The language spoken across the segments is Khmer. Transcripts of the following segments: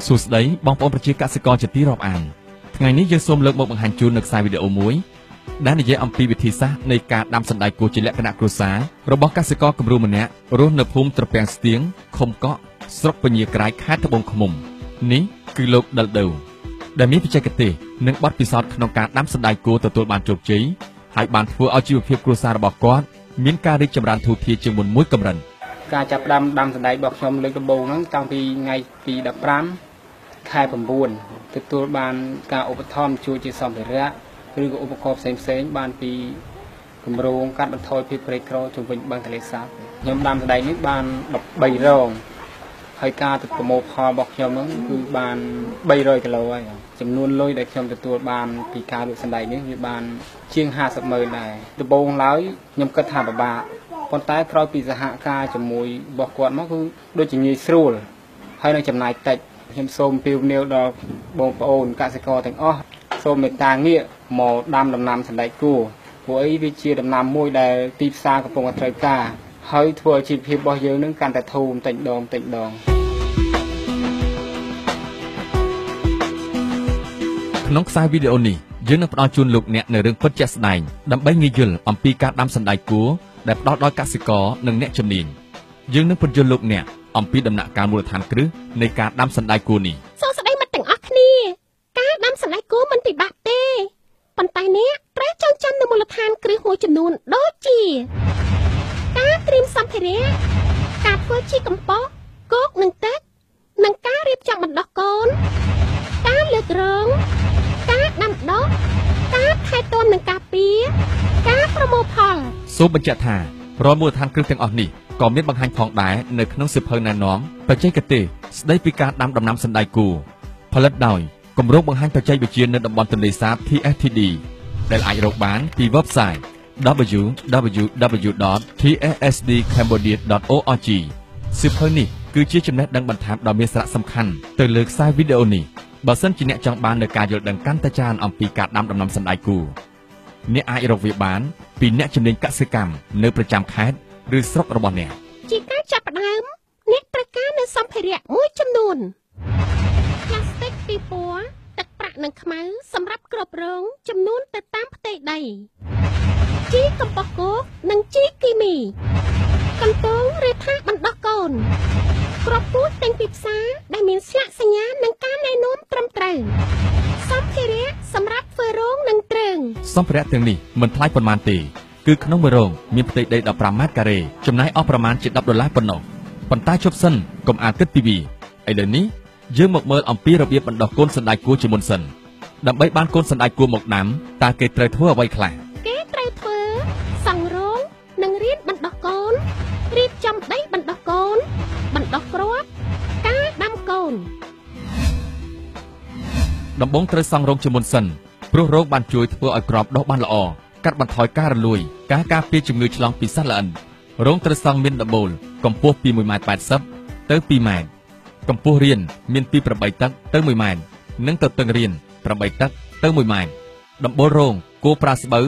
សួស្តីបងប្អូនប្រជាកសិករជាទីរាប់អានថ្ងៃនេះយើងសូមលើកមកបង្ហាញជូននៅខ្សែវីដេអូមួយដែលនិយាយអំពីវិធីសាស្ត្រនៃការដាំសណ្តែកគួរជាលក្ខណៈគ្រួសាររបស់កសិករគំរូម្នាក់រស់នៅភូមិត្រពាំងស្ទៀងឃុំកក់ស្រុកពញាក្រែកខេត្តត្បូងឃ្មុំនេះគឺលោកដិលដូវដែលមានបច្ចេកទេសនិងបទពិសោធន៍ក្នុងការដាំសណ្តែកគួរទទួលបានជោគជ័យហើយបានធ្វើឲ្យជីវភាពគ្រួសាររបស់គាត់មានការរីកចម្រើនធូរធារជាងមុនមួយកម្រិតការចាប់ដាំសណ្តែករបស់ខ្ញុំលើកដំបូងហ្នឹងតាំងពីថ្ងៃទី15ខែ9ទទួលបានការឧបត្ថម្ភជួយជាសម្ភារៈឬក៏ឧបករណ៍ផ្សេងបានពីគម្រោងកាត់បន្ថយភាពក្រីក្រជុំវិញបឹងទន្លេសាបខ្ញុំដាំសណ្តែកនេះបាន13រងហើយការប្រមូលផលរបស់ខ្ញុំហ្នឹងគឺបាន300គីឡូហើយចំនួនលុយដែលខ្ញុំទទួលបានពីការលក់សណ្តែកនេះវាបានជាង50ម៉ឺនដែរដំបូងឡើយខ្ញុំគិតថាពិបាកប៉ុន្តែក្រោយពីសហការជាមួយរបស់គាត់មកគឺដូចជាងាយស្រួលហើយនឹងចំណាយតិចខ្ញុំសូមអំពាវនាវដល់បងប្អូនកសិករទាំងអស់សូមមេត្តាងាកមកដាំដំណាំសណ្តែកគួរព្រោះអីវាជាដំណាំមួយដែលទីផ្សារកំពុងតែត្រូវការហើយធ្វើឲ្យជីវភាពរបស់យើងនឹងកាន់តែធូរបន្តិចម្ដងក្នុងខ្សែវីដេអូនេះយើងនឹងផ្ដល់ជូនលោកអ្នកនៅរឿងពិតជាក់ស្ដែងដើម្បីងាយយល់អំពីការដាំសណ្តែកគួរដែលផ្ដល់ដោយកសិករនិងអ្នកជំនាញយើងនឹងពន្យល់លោកអ្នកអំពីដំណាក់កាលមូលដ្ឋានគ្រឹះនៃការដាំសណ្តែកគួរនេះសួស្តីមិត្តទាំងអស់គ្នាការដាំសណ្តែកគួរមិនពិបាកទេប៉ុន្តែអ្នកត្រូវចងចាំនូវមូលដ្ឋានគ្រឹះមួយចំនួនដូចជាការត្រៀមសម្ភារៈការធ្វើជីកំប៉ុស្តគោកនិងទឹកនិងការរៀបចំបណ្ដោះកូនការលើករងការដាំដុះការថែទាំនិងការពារការប្រមូលផលសូមបញ្ជាក់ថារាល់មូលដ្ឋានគ្រឹះទាំងអស់នេះក៏មានបង្ហាញផងដែរនៅក្នុងសៀវភៅណែនាំបច្ចេកទេសស្ដីពីការដាំដំណាំសណ្តែកគួរផលិតដោយគម្រោងបង្ហាញបច្ចេកវិទ្យានៅតំបន់ទន្លេសាប TSTD ដែលអាចរកបានពី website www.tsdcambodia.org សៀវភៅនេះគឺជាចំណេះដឹងបន្ថែមដ៏មានសារៈសំខាន់ទៅលើខ្សែវីដេអូនេះបើសិនជាអ្នកចង់បាននូវការយល់ដឹងកាន់តែច្រើនអំពីការដាំដំណាំសណ្តែកគួរអ្នកអាចរកវាបានពីអ្នកជំនាញកសិកម្មនៅប្រចាំខេត្តឬស្រុករបស់អ្នកជាការចាប់ផ្ដើមអ្នកត្រូវការនូវសម្ភារៈមួយចំនួនផ្លាស្ទិកពីរពណ៌ទឹកប្រាក់និងខ្មៅសម្រាប់គ្រប់រងចំនួនទៅតាមផ្ទៃដីជីកំប៉ុស្តគោកនិងជីគីមីកន្ទោងឬថាសបណ្ដោះកូនគ្រាប់ពូជទិញពីផ្សារដែលមានស្លាកសញ្ញានិងការណែនាំត្រឹមត្រូវសម្ភារៈសម្រាប់ធ្វើរងនិងទ្រើងសម្ភារៈទាំងនេះមិនថ្លៃប៉ុន្មានទេគឺក្នុងមួយរងមានផ្ទៃដី15ម៉ែត្រការ៉េចំណាយអស់ប្រមាណជា$10ប៉ុណ្ណោះប៉ុន្តែជប់សិនកុំអាលគិតពីវាឥឡូវនេះយើងមកមើលអំពីរបៀបបណ្ដោះកូនសណ្តែកគួរជាមុនសិនដើម្បីបានកូនសណ្តែកគួរមកដាំតើគេត្រូវធ្វើអ្វីខ្លះគេត្រូវធ្វើសង់រងនិងរៀនបណ្ដោះកូនរៀបចំដីបណ្ដោះកូនបណ្ដោះគ្រាប់ការដាំកូនដំបូងត្រូវសង់រងជាមុនសិនព្រោះរងបានជួយធ្វើឲ្យគ្រាប់ដុះបានល្អកាត់បន្ថយការរលួយការការពារជំងឺឆ្លងពីសត្វល្អិនរងត្រូវសង់មានដំបូលកម្ពស់ពី1.80 ម៉ែត្រទៅ2ម៉ែត្រកម្ពស់រៀនមានពី8តឹកទៅ1ម៉ែត្រនិងទទឹងរៀន8តឹកទៅ1ម៉ែត្រដំបូលរងគួរប្រើស្បូវ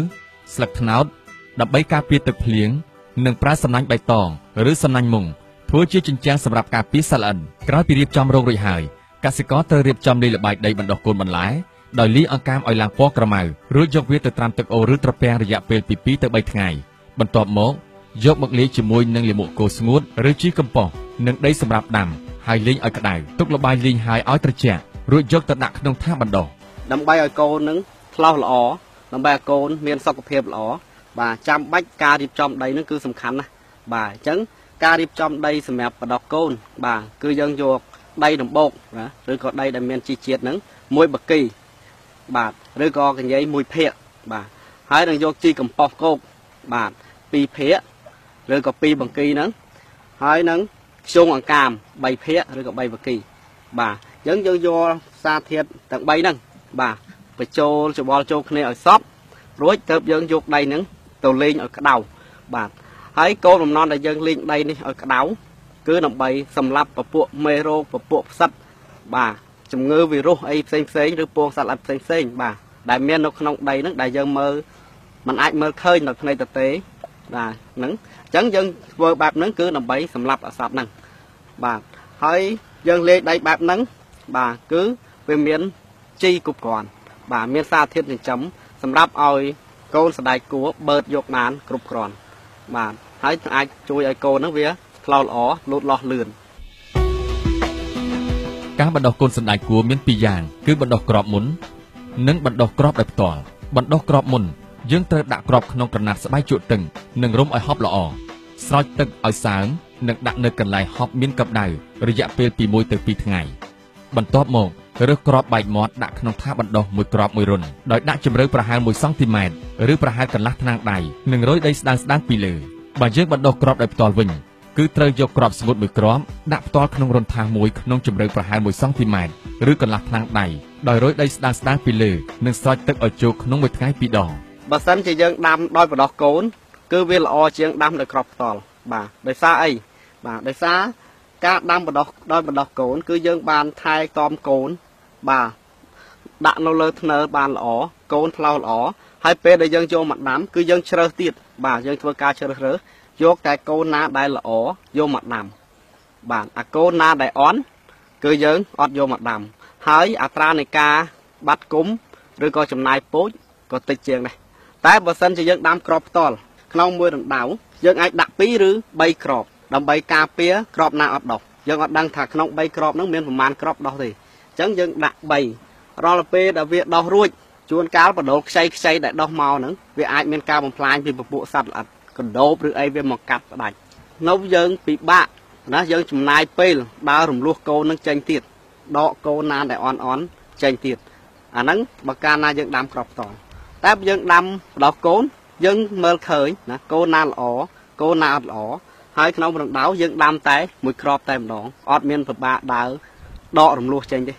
ស្លឹកត្នោតដើម្បីការពារទឹកភ្លៀងនិងប្រើសំណាញ់បៃតងឬសំណាញ់មុងធ្វើជាជញ្ជាំងសម្រាប់ការពារសត្វល្អិនក្រោយពីរៀបចំរងរួចហើយកសិករត្រូវរៀបចំលាយល្បាយដីបណ្ដោះកូនបន្លែដោយលាយអង្កាមឲ្យឡើងពណ៌ក្រមៅរួចយកវាទៅត្រាំទឹកអូរឬត្រពាំងរយៈពេលពី2ទៅ3ថ្ងៃបន្ទាប់មកយកមកលាយជាមួយនឹងលាមកគោស្ងួតឬជីកំប៉ុស្តនិងដីសម្រាប់ដាំហើយលេងឲ្យក្តៅទុកល្បាយលេងហើយឲ្យត្រជាក់រួចយកទៅដាក់ក្នុងថាសបណ្ដោះដើម្បីឲ្យកូននឹងថ្លោះល្អដើម្បីឲ្យកូនមានសុខភាពល្អបាទចាំបាច់ការរៀបចំដីនឹងគឺសំខាន់ណាស់បាទអញ្ចឹងការរៀបចំដីសម្រាប់បណ្ដោះកូនបាទគឺយើងយកដីដំបូកបាទឬក៏ដីដែលមានជីជាតិនឹងមួយបកីបាទឬក៏កញ្ញៃមួយភាគបាទហើយនឹងយកជីកំប៉ុស្តគោកបាទ2ភាគឬក៏2បង្គីហ្នឹងហើយនឹងខ្យងអង្កាម3ភាគឬក៏3បង្គីបាទអញ្ចឹងយើងយកសារធាតុទាំង3ហ្នឹងបាទបញ្ចូលច្បល់ចូលគ្នាឲ្យសព្វរួចទើបយើងយកដីហ្នឹងទៅលេងឲ្យក្តៅបាទហើយគោលបំណងដែលយើងលេងដីនេះឲ្យក្តៅគឺដើម្បីសម្លាប់ពពួកមេរោគពពួកផ្សិតបាទជំងឺវីរុសអីផ្សេងឬពងសត្វល្អិតផ្សេងបាទដែលមាននៅក្នុងដីហ្នឹងដែលយើងមើលมันអាចមើលឃើញដោយភ្នែកទទេបាទហ្នឹងអញ្ចឹងយើងធ្វើបែបហ្នឹងគឺដើម្បីសម្លាប់អសត្វហ្នឹងបាទហើយយើងលេងដីបែបហ្នឹង បាទគឺវាមានជីគ្រប់គ្រាន់បាទមានសារធាតុចិញ្ចឹមសម្រាប់ឲ្យកូនសណ្ដែកគួរបឺតយកបានគ្រប់គ្រាន់បាទហើយអាចជួយឲ្យកូនហ្នឹងវាថ្លោល្អលូតលាស់លឿនការបណ្ដុះកូនសណ្ដែកគួរមាន2យ៉ាងគឺបណ្ដុះក្របមុននិងបណ្ដុះក្របដោយផ្ទាល់បណ្ដុះក្របមុនយើងត្រូវដាក់ក្របក្នុងក្រណាត់ស្បែកជក់តឹងនិងរុំឲ្យហប់ល្អស្រោចទឹកឲ្យសើមនិងដាក់នៅកន្លែងហប់មានកម្ដៅរយៈពេលពី1ទៅ2ថ្ងៃបន្ទាប់មករើសក្របបែកមាត់ដាក់ក្នុងថាសបណ្ដុះមួយក្របមួយរុនដោយដាក់ជម្រៅប្រហែល1សង់ទីម៉ែត្រឬប្រហែលកន្លះថ្នាំងដៃនិងរោយដីស្ដើងៗពីលើបើយើងបណ្ដុះក្របដោយផ្ទាល់វិញគឺត្រូវយកក្របស្ងួតមួយក្របដាក់ផ្ទាល់ក្នុងរុនថាសមួយក្នុងជម្រៅប្រហែល1សង់ទីម៉ែត្រឬកន្លះថ្នាំងដៃដោយរោយដីស្ដើងៗពីលើនិងស្រោចទឹកឲ្យចូលក្នុងមួយថ្ងៃ2ដងបើសិនជាយើងដាំដោយបណ្ដុះកូនគឺវាល្អជាងដាំដោយក្របផ្ទាល់បាទដោយសារអីបាទដោយសារការដាំបណ្ដុះដោយបណ្ដុះកូនគឺយើងបានថែទាំកូនបាទដាក់នៅលើធ្នើបានល្អកូនថ្លោល្អហើយពេលដែលយើងយកមកដាំគឺយើងជ្រើសទៀតបាទយើងធ្វើការជ្រើសរើសយកតែកូនណាដែលល្អយកមកដាំបាទអាកូនណាដែលអន់គឺយើងអត់យកមកដាំហើយអត្រានៃការបាត់គុំឬក៏ចំណាយពូជក៏តិចជាងដែរតែបើសិនជាយើងដាំក្របផ្ទាល់ក្នុងមួយរណ្ដៅយើងអាចដាក់2ឬ3ក្របដើម្បីការពារក្របណាអត់ដុះយើងអត់ដឹងថាក្នុង3ក្របហ្នឹងមានប្រមាណក្របដុះទេអញ្ចឹងយើងដាក់3រាល់ពេលដែលវាដុះរួចជួនកាលបដូរខ្ចីដែលដុះមកហ្នឹងវាអាចមានការបំផ្លាញពីពពួកសត្វល្អិតកណ្ដូបឬអីវាមកកាត់ផ្ដាច់នៅយើងពិបាកណាយើងចំណាយពេលដើររំលោះកូននឹងចេញទៀតដកកូនណាដែលអន់ចេញទៀតអាហ្នឹងបើកាលណាយើងដាំក្របផ្ទាល់តែយើងដាំបដោះកូនយើងមើលឃើញណាកូនណាល្អកូនណាអត់ល្អហើយក្នុងរណ្ដៅយើងដាំតែមួយក្របតែម្ដងអត់មានពិបាកដើរដករំលោះចេញទេ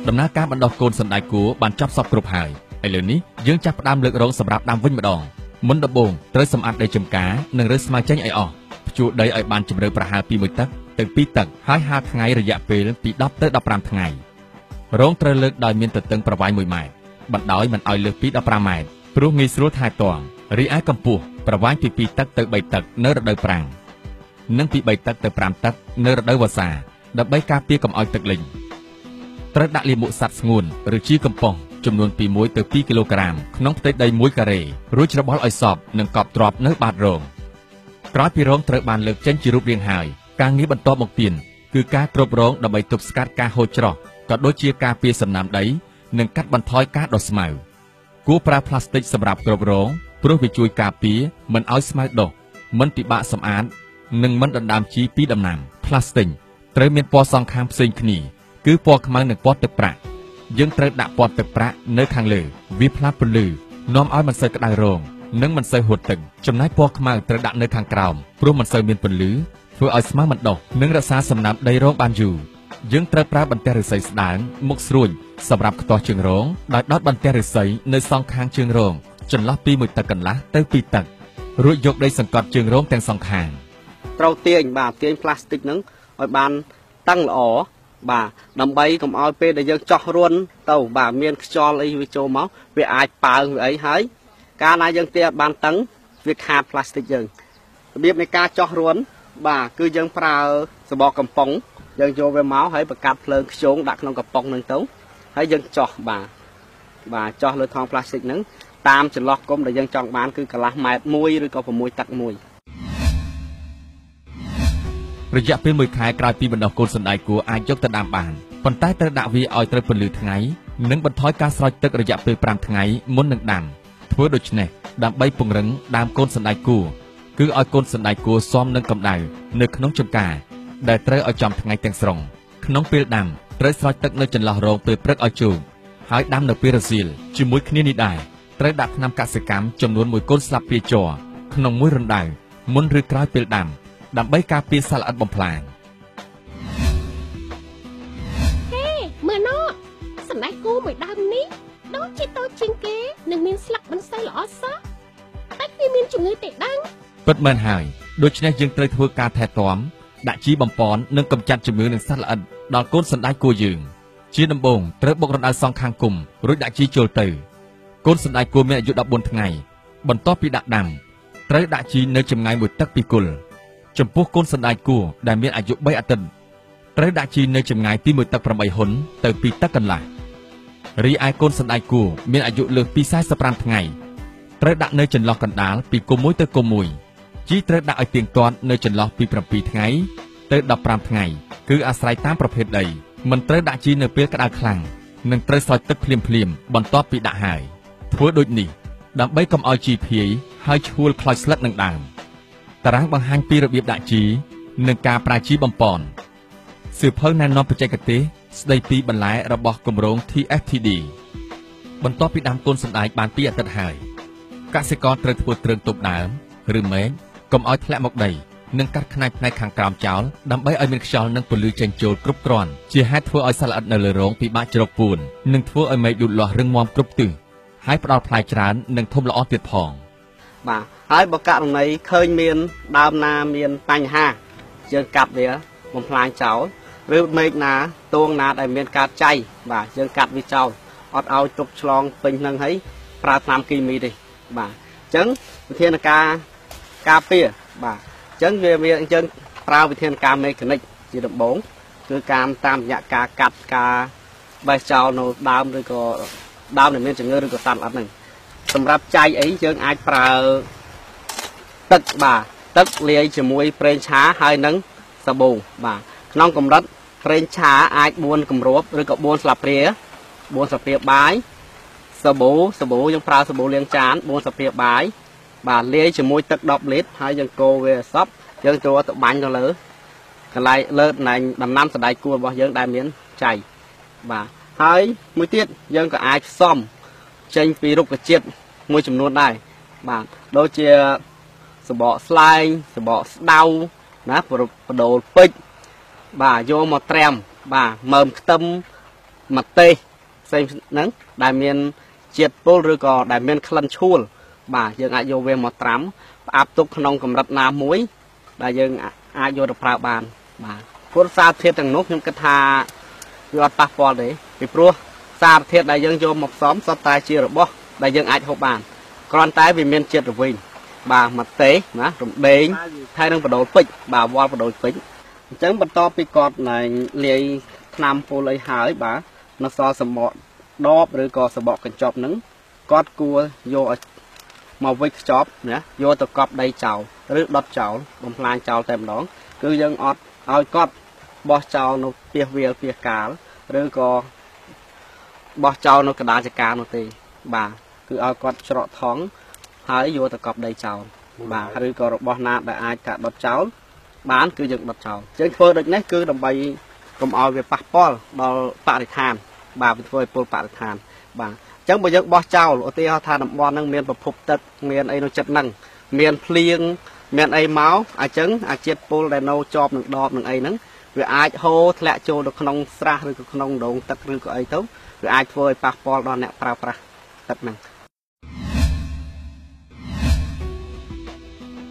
ដំណើរការបណ្ដុះកូនសណ្ដែកគួរបានចប់សពគ្រប់ហើយឥឡូវនេះយើងចាប់ផ្ដើមលើករងសម្រាប់ដាំវិញម្ដងមុនដំបូងត្រូវសម្អាតដីចម្ការនិងរើសស្មៅចេញឲ្យអស់ភ្ជួរដីឲ្យបានជម្រៅប្រហែលពី1តឹកទៅ2តឹកហើយហាលថ្ងៃរយៈពេលពី10ទៅ15ថ្ងៃរងត្រូវលើកដោយមានទទឹងប្រវែង1ម៉ែត្របណ្ដោយមិនឲ្យលើសពី15ម៉ែត្រព្រោះងាយស្រួលថែទាំរីឯកម្ពស់ប្រវែងពី2តឹកទៅ3តឹកនៅរដូវប្រាំងនិងពី3តឹកទៅ5តឹកនៅរដូវវស្សាដើម្បីការពារកុំឲ្យទឹកលិញត្រូវដាក់លាមកសត្វស្ងួនឬជីកំប៉ុស្តចំនួនពី1ទៅ2គីឡូក្រាមក្នុងផ្ទៃដី1ការ៉េរួចច្របល់ឲ្យសព្វនិងកប់ទ្រាប់នៅបាតរងក្រោយពីរងត្រូវបានលើកចេញជារូបរាងហើយការងារបន្ទាប់មកទៀតគឺការគ្របរងដើម្បីទប់ស្កាត់ការហូរច្រោះក៏ដូចជាការពារសំណើមដីនិងកាត់បន្ថយការដុះស្មៅគួរប្រើផ្លាស្ទិកសម្រាប់គ្របរងព្រោះវាជួយការពារមិនឲ្យស្មៅដុះមិនពិបាកសម្អាតនិងមិនដណ្ដើមជីពីដំណាំផ្លាស្ទិកត្រូវមានពណ៌សងខាងផ្សេងគ្នាគឺពណ៌ខ្មៅនិងពណ៌ទឹកប្រាក់យើងត្រូវដាក់ពណ៌ទឹកប្រាក់នៅខាងលើវាផ្លាតពន្លឺនាំឲ្យមិនសូវក្តៅរងនិងមិនសូវហួតទឹកចំណែកពណ៌ខ្មៅត្រូវដាក់នៅខាងក្រោមព្រោះមិនសូវមានពន្លឺធ្វើឲ្យស្មៅមិនដុះនិងរក្សាសំណើមដីរងបានយូរយើងត្រូវប្រើបន្ទះឫស្សីស្ដើងមុខស្រួចសម្រាប់ខ្ទាស់ជើងរងដោយដុតបន្ទះឫស្សីនៅសងខាងជើងរងចន្លោះពី1តឹកកន្លះទៅ2តឹករួចយកដីសង្កត់ជើងរងទាំងសងខាងត្រូវទាញផ្លាស្ទិកហ្នឹងឲ្យបានតឹងល្អបាទដើម្បីកុំឲ្យពេលដែលយើងចោះរួនទៅបាទមានខ្យល់អីវាចូលមកវាអាចប៉ើងវាអីហើយកាលណាយើងទាញបានតឹងវាខាតផ្លាស្ទិកយើងរបៀបនៃការចោះរួនបាទគឺយើងប្រើសបកកំប៉ុងយើងយកវាមកហើយបង្កាត់ភ្លើងខ្យងដាក់ក្នុងកំប៉ុងហ្នឹងទៅហើយយើងចោះបាទចោះលើថង់ផ្លាស្ទិកហ្នឹងតាមចន្លោះគុំដែលយើងចង់បានគឺកន្លះម៉ែត្រ1ឬក៏6តឹក1រយៈពេល1ខែក្រោយពីបណ្ដុះកូនសណ្ដែកគួរអាចយកទៅដាំបានប៉ុន្តែត្រូវដាក់វាឲ្យត្រូវពន្លឺថ្ងៃនិងបន្ថយការស្រោចទឹករយៈពេល5ថ្ងៃមុននឹងដាំធ្វើដូច្នេះដើម្បីពង្រឹងដើមកូនសណ្ដែកគួរគឺឲ្យកូនសណ្ដែកគួរស៊ាំនឹងកម្ដៅនៅក្នុងចម្ការដែលត្រូវឲ្យចំថ្ងៃទាំងស្រុងក្នុងពេលដាំត្រូវស្រោចទឹកនៅចន្លោះរងពេលព្រឹកឲ្យជោគហើយដាំនៅពេលរសៀលជាមួយគ្នានេះដែរត្រូវដាក់ថ្នាំកសិកម្មចំនួន1កូនស្លាបព្រាជ័រក្នុងមួយរណ្ដៅមុនឬក្រោយពេលដាំដើម្បីការពារសត្វល្អិតបំផ្លាញហេមើលណោះសណ្ដែកគួរមួយដើមនេះដូចជាតូចជាងគេនិងមានស្លឹកមិនសូវល្អសោះតែវាមានជំងឺទេដឹងពិតមែនហើយដូច្នេះយើងត្រូវធ្វើការថែទាំដាក់ជីបំប៉ននិងកម្ចាត់ជំងឺនឹងសត្វល្អិតដល់កូនសណ្ដែកគួរយើងជាដំបូងត្រូវបុករណ្ដៅសងខាងគុំរួចដាក់ជីចូលទៅកូនសណ្ដែកគួរមានអាយុ14ថ្ងៃបន្ទាប់ពីដាក់ដាំត្រូវដាក់ជីនៅចម្ងាយ1តឹកពីគល់ ចំពោះកូនសណ្តែកគួរដែលមានអាយុ3អាទិត្យត្រូវដាក់ជីនៅចម្ងាយពី1 ទឹក 8 ហ៊ុនទៅ2 ទឹកកន្លះរីឯកូនសណ្តែកគួរមានអាយុលើសពី45ថ្ងៃត្រូវដាក់នៅចន្លោះកណ្ដាលពីគុំ1ទៅគុំ1ជីត្រូវដាក់ឲ្យទៀងទាត់នៅចន្លោះពី7ថ្ងៃទៅ15ថ្ងៃគឺអាស្រ័យតាមប្រភេទដីមិនត្រូវដាក់ជីនៅពេលក្តៅខ្លាំងនិងត្រូវស្រោចទឹកភ្លាមៗបន្ទាប់ពីដាក់ហើយធ្វើដូចនេះដើម្បីកុំឲ្យជីភាយហើយឈួលខ្លោចស្លឹកនឹងដើមតារាងបង្ហាញពីរបៀបដាក់ជីនិងការប្រើជីបំពន់សៀវភៅណែនាំបច្ចេកទេសស្ដីពីបន្លែរបស់គម្រោង TFTD បន្ទាប់ពីដាំកូនសណ្តែកបាន2 អាទិត្យហើយកសិករត្រូវធ្វើទ្រឹងទប់ដើមឬមែកកុំឲ្យធ្លាក់មកដីនិងកាត់ផ្នែកខាងក្រោមចោលដើម្បីឲ្យមានខ្យល់និងពន្លឺចេញចូលគ្រប់គ្រាន់ជាហេតុធ្វើឲ្យសត្វល្អិតនៅលើរងពិបាកជ្រកពួននិងធ្វើឲ្យមែកលូតលាស់រឹងមាំគ្រប់ទិសហើយផ្ដល់ផ្លែច្រើននិងធំល្អទៀតផងបាទហើយបើករណីឃើញមានដើមណាមានបញ្ហាយើងកាត់វាបំផ្លាញចោលឬមែកណាតួងណាដែលមានការចៃបាទយើងកាត់វាចោលអត់ឲ្យទុកឆ្លងពេញហ្នឹងហើយប្រើថ្នាំគីមីទេបាទអញ្ចឹងវិធានការការពារបាទអញ្ចឹងវាមានអញ្ចឹងប្រើវិធានការមេកានិកជាដំបូងគឺការតាមរយៈការកាត់ការបេះចោលនៅដើមឬក៏ដើមដែលមានជំងឺឬក៏សត្វល្អិតហ្នឹងសម្រាប់ចៃអីយើងអាចប្រើទឹកបាទទឹកលាយជាមួយប្រេងឆាហើយនឹងសាប៊ូបាទក្នុងកម្រិតប្រេងឆាអាច4គម្របឬក៏4ស្លាបព្រាបាយសាប៊ូយើងប្រើសាប៊ូលាងចាន4ស្លាបព្រាបាយបាទលាយជាមួយទឹក10លីត្រហើយយើងកូរវាឲ្យសព្វយើងចូលទៅបាញ់ទៅលើកន្លែងលើណែដំណាំសណ្តែកគួររបស់យើងដែលមានចៃបាទហើយមួយទៀតយើងក៏អាចផ្សំចេញពីរុក្ខជាតិមួយចំនួនដែរបាទដូចជាសបកស្លែងសបកស្ដៅណាបដូលពេជ្របាទយកមកត្រាំបាទមើមខ្ទឹមម្ទេសផ្សេងហ្នឹងដែលមានជាតិពុលឬក៏ដែលមានក្លិនឆួលបាទយើងអាចយកវាមកត្រាំផ្អាប់ទុកក្នុងកម្រិតណាមួយដែលយើងអាចយកទៅប្រើបានបាទព្រោះសារធាតុទាំងនោះខ្ញុំគិតថាវាអត់ប៉ះពាល់ទេពីព្រោះសារធាតុដែលយើងយកមកផ្សំសុទ្ធតែជារបស់ដែលយើងអាចហូបបានគ្រាន់តែវាមានជាតិរវីងបាទម្ទេសណារំដេងហើយនឹងបដូលពេជ្របាទវល់បដូលពេជ្រអញ្ចឹងបន្ទាប់ពីគាត់ណែលាយថ្នាំពុលអីហើយបាទនៅសល់សម្បកដបឬក៏សម្បកកញ្ចប់ហ្នឹងគាត់គួរយកឲ្យមកវិចខ្ចប់ណាយកទៅកប់ដីចោលឬដុតចោលបំផ្លាញចោលតែម្ដងគឺយើងអត់ឲ្យគាត់បោះចោលនៅពីវាលពីកាលឬក៏បោះចោលនៅកណ្ដាលចកានោះទេបាទគឺឲ្យគាត់ច្រកថងហើយយកទៅកប់ដីចោលបាទឬក៏របស់ណាដែលអាចកាត់ដុតចោលបានគឺយើងដុតចោលយើងធ្វើដូចនេះគឺដើម្បីកុំឲ្យវាប៉ះពាល់ដល់បរិស្ថានបាទវាធ្វើឲ្យពលបរិស្ថានបាទអញ្ចឹងបើយើងបោះចោលឧទាហរណ៍ថាតំបន់ហ្នឹងមានប្រភពទឹកមានអីនៅចិត្តហ្នឹងមានភ្លៀងមានអីមកអញ្ចឹងអាជាតិពុលដែលនៅជាប់នឹងដបនឹងអីហ្នឹងវាអាចហូរធ្លាក់ចូលទៅក្នុងស្រះឬក៏ក្នុងដងទឹកឬក៏អីទៅវាអាចធ្វើឲ្យប៉ះពាល់ដល់អ្នកប្រើប្រាស់ទឹកហ្នឹង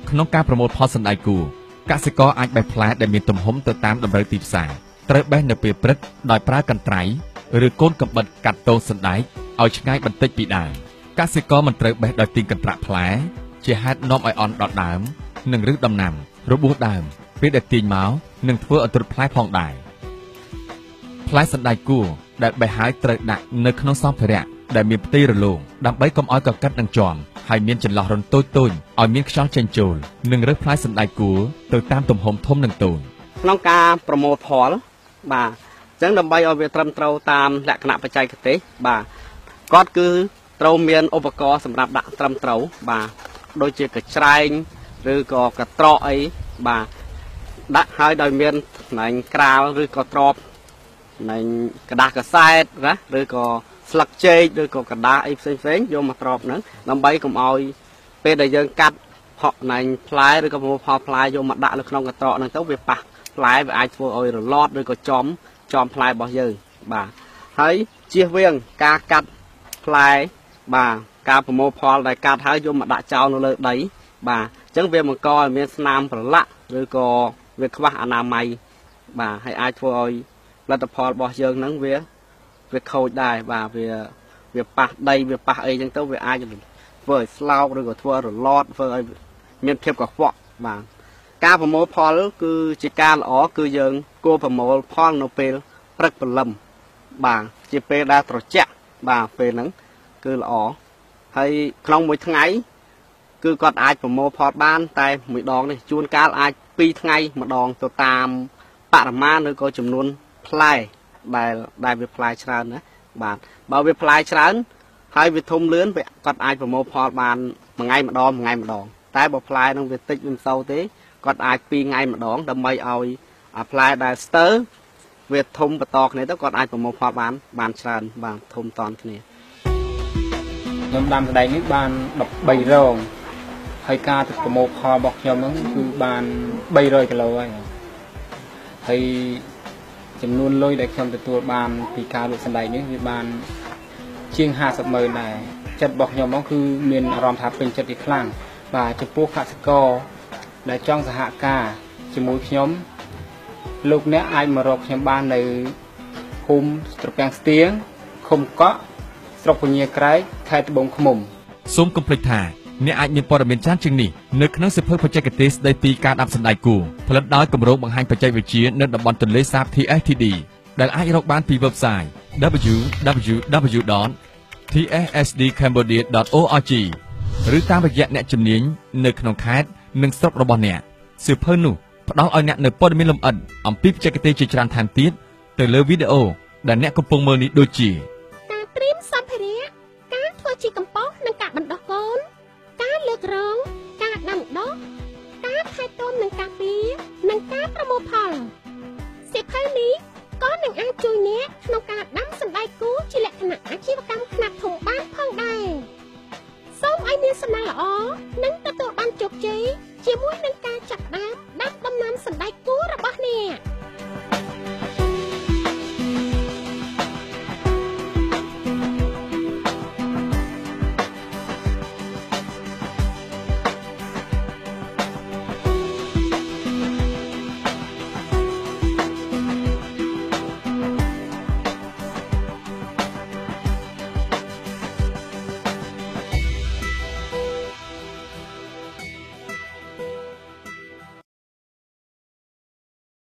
ក្នុងការប្រមូលផលសណ្តែកគួរកសិករអាចបេះផ្លែដែលមានទំហំទៅតាមតម្រូវទីផ្សារត្រូវបេះនៅពេលព្រឹកដោយប្រើកន្ត្រៃឬកូនកាំបិតកាត់តូចសណ្តែកឲ្យឆ្ងាយបន្តិចពីដើមកសិករមិនត្រូវបេះដោយទីកន្ត្រាក់ផ្លែជាហេតុនាំឲ្យអន់ដល់ដើមនិងឫសដំណាំរបួសដើមពេលដែលទាញមកនឹងធ្វើឲ្យទ្រុឌផ្លែផងដែរផ្លែសណ្តែកគួរដែលបេះហើយត្រូវដាក់នៅក្នុងសម្ភារៈដែលមានផ្ទៃរលោងដើម្បីកុំឲ្យកកិតនឹងជាប់ហើយមានចន្លោះរន្ធតូចៗឲ្យមានខ្យល់ចេញចូលនិងរើសផ្លែសណ្តែកគួរទៅតាមទំហំធំនិងតូចក្នុងការប្រមូលផលបាទអញ្ចឹងដើម្បីឲ្យវាត្រឹមត្រូវតាមលក្ខណៈបច្ចេកទេសបាទគាត់គឺត្រូវមានឧបករណ៍សម្រាប់ដាក់ត្រឹមត្រូវបាទដូចជាកញ្ច្រែងឬក៏កត្រកអីបាទដាក់ឲ្យដោយមានផ្នែកក្រាលឬក៏ទ្របណែกระดาษកសែតណាឬក៏ស្លឹកចេកឬក៏กระดาษអីផ្សេងយកមកទ្របហ្នឹងដើម្បីកុំឲ្យពេលដែលយើងកាត់ផកណែផ្លែឬក៏ប្រមូលផលផ្លែយកមកដាក់នៅក្នុងកត្រកហ្នឹងទៅវាប៉ះផ្លែវាអាចធ្វើឲ្យរលាត់ឬក៏ចំផ្លែរបស់យើងបាទហើយជៀសវាងការកាត់ផ្លែបាទការប្រមូលផលដែលកាត់ហើយយកមកដាក់ចោលនៅលើដីបាទអញ្ចឹងវាបង្កឲ្យមានស្នាមប្រឡាក់ឬក៏វាខ្វះអនាម័យបាទហើយអាចធ្វើឲ្យផលិតផលរបស់យើងហ្នឹងវាខូចដែរបាទវាប៉ះដីវាប៉ះអីអញ្ចឹងទៅវាអាចធ្វើឲ្យស្លោកឬក៏ធ្វើរលាត់ធ្វើឲ្យមានភាពកខ្វក់បាទអ ការប្រមូលផលគឺជាការល្អគឺយើងគួរប្រមូលផលនៅពេលព្រឹកព្រលឹមបាទជាពេលដែលត្រជាក់បាទពេលហ្នឹងគឺល្អហើយក្នុងមួយថ្ងៃគឺគាត់អាចប្រមូលផលបានតែមួយដងនេះជួនកាលអាច2ថ្ងៃម្ដងទៅតាមបរិមាណឬក៏ចំនួនផ្លែដែលវាផ្លែច្រើនណាបាទបើវាផ្លែច្រើនហើយវាធំលឿនវាគាត់អាចប្រមូលផលបានមួយថ្ងៃម្ដងតែបើផ្លែនឹងវាតិចវាមិនសូវទេគាត់អាច2ថ្ងៃម្ដងដើម្បីឲ្យផ្លែដែលស្ទើរវាធំបន្តគ្នាទៅគាត់អាចប្រមូលផលបានច្រើនបាទធំតន់គ្នាខ្ញុំដាំសណ្តែកនេះបាន13រងហើយការប្រមូលផលរបស់ខ្ញុំហ្នឹងគឺបាន300គីឡូហើយចំនួនលុយដែលខ្ញុំទទួលបានពីការលក់សណ្តែកនេះវាបានជាង50,000ដែរចិត្តរបស់ខ្ញុំហ្នឹងគឺមានអារម្មណ៍ថាពេញចិត្តទីខ្លាំងបាទចំពោះកសិករដែលចង់សហការជាមួយខ្ញុំលោកអ្នកអាចមករកខ្ញុំបាននៅភូមិត្រពាំងស្ទៀងឃុំកក់ស្រុកពញាក្រែកខេត្តត្បូងឃ្មុំសូមកុំភ្លេចថាអ្នកអាចមានព័ត៌មានច្រើនជាងនេះនៅក្នុងសៀវភៅបច្ចេកទេសស្ដីពីការដាំសណ្តែកគួរផលិតដោយគម្រោងបង្ហាញបច្ចេកវិទ្យានៅតំបន់ទន្លេសាប TSTD ដែលអាចរកបានពី website www.tsdcambodia.org ឬតាមរយៈអ្នកជំនាញនៅក្នុងខេត្តនិងស្រុករបស់អ្នកសៀវភៅនោះផ្ដល់ឲ្យអ្នកនូវព័ត៌មានលម្អិតអំពីបច្ចេកទេសជាច្រើនថែមទៀតទៅលើវីដេអូដែលអ្នកកំពុងមើលនេះដូចជាការត្រៀមសម្ភារៈការធ្វើជីកំប៉ុស្តនិងការបណ្ដុះកូនការលើករងការដាំដុះការថែទាំនិងការពារនិងការប្រមូលផលសៀវភៅនេះក៏នឹងអាចជួយអ្នកក្នុងការដាំសណ្តែកគួរជាលក្ខណៈអាជីវកម្មខ្នាតធំបានផងដែរសូមឲ្យមានសំណាងល្អនិងទទួលបានជោគជ័យជាមួយនឹងការចាប់ផ្ដើមដាំដំណាំសណ្តែក